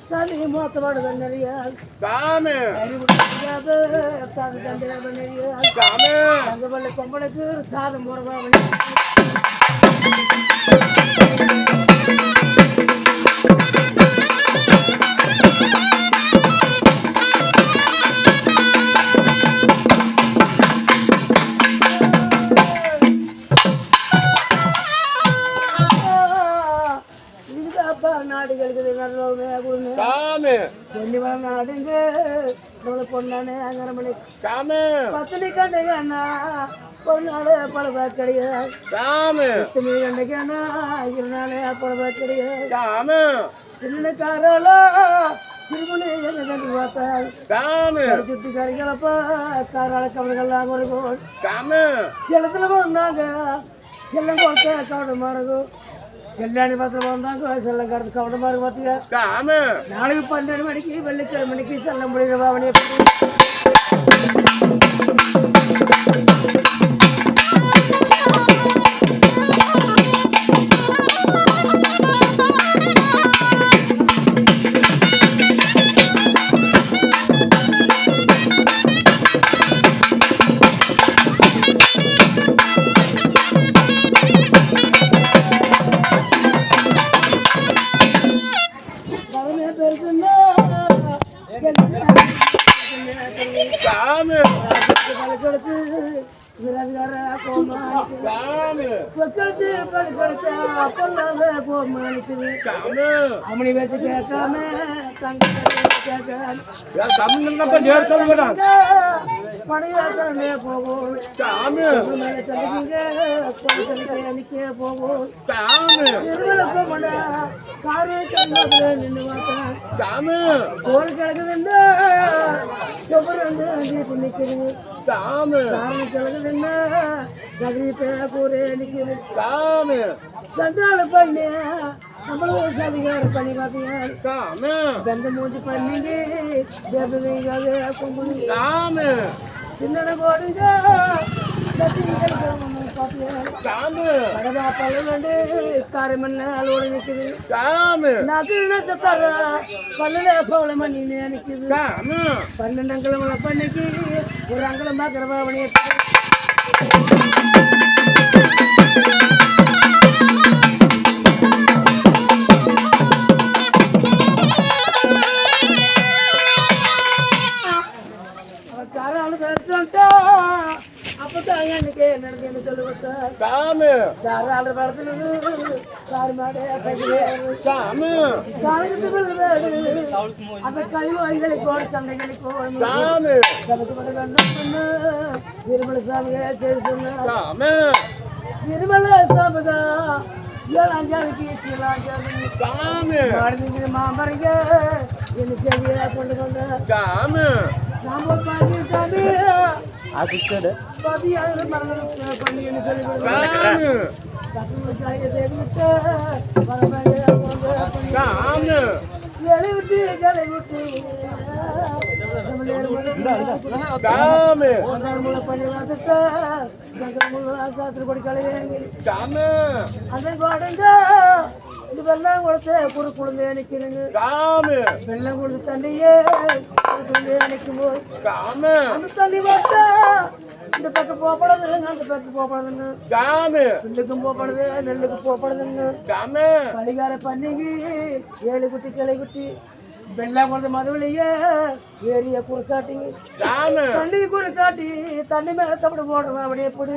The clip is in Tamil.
சனி மோத்தமாடு தெரியாது பொம்பளைக்கு சாதம் போறதா நாடு கெடுக்குது நாடுங்க பொண்ணானே அங்கரமணி பத்தினி கண்டைக்கு அண்ணா பொண்ணாடு பழபா கிடையாது பத்தினி கண்டைக்கு அண்ணா இருநாளே பழபா கிடையாது சின்னக்காரலோ திருமணி என்ன கண்டு பார்த்தாள் சுட்டி கறிகளப்பா காராள கவலைகள்லாம் ஒரு கோள் செல்லத்துல போனாங்க செல்லம் கொடுத்த கவனமா இருக்கும் செல்லாணி பத்திரம் வந்தாங்க செல்லம் கடத்து கவனமா இருக்கு பாத்தியா நாளைக்கு 12 மணிக்கு வெள்ளிக்கிழமை மணிக்கு செல்ல முடியுற பாவனையை அம்மனி வச்சு கேட்காம படையாத்திரமே போகும் போகும் நின்று பார்த்தேன் கோல் கிடக்குதுன்னு நிற்கிறது கிடக்குதுன்னு சகரி பேரே நிற்கிறது சண்டாள பண்ணி நம்மளும் சதிகாரம் பண்ணி பார்த்தீங்க கந்த மூஞ்சி பண்ணிங்க சின்ன போடுங்க காரமண்ணோட நிக்குது பல்லுல பவள மணி நிக்குது 12 அங்கலங்களை பண்ணிக்கு ஒரு அங்கலம் பாக்கிறவனைய அப்பதான் எனக்கு நடந்து சொல்லுவேன் அந்த கழிவாய்களை கோட சண்டைகளை திருமல சாமியை சொன்ன திருமல சாமிதா 7 மாம்பரங்க என்ன செடியா கொண்டு வந்த நாம பாக்கிட்டாமே அதுக்கு பதியாயிரம் மரணம் பண்ணி என்ன சொல்லி வெள்ளம் கொடுத்து குறு குழுந்து நினைக்கிறேங்க வெள்ளம் கொடுத்து தண்ணியே நினைக்கும் போது அந்த தண்ணி பார்த்தா இந்த பக்கம் போகப்படுதுங்க அந்த பக்கம் போகப்படுதுங்க நெல்லுக்கும் போகப்படுது நெல்லுக்கு போகப்படுதுங்க பழிகார பண்ணிங்க 7 குட்டி கிளை குட்டி வெள்ளம் கொடுத்து மதுவிலேயே ஏரிய குறுக்காட்டிங்க தண்ணி குறுக்காட்டி தண்ணி மேல தப்படி போடுறோம் அப்படியே எப்படி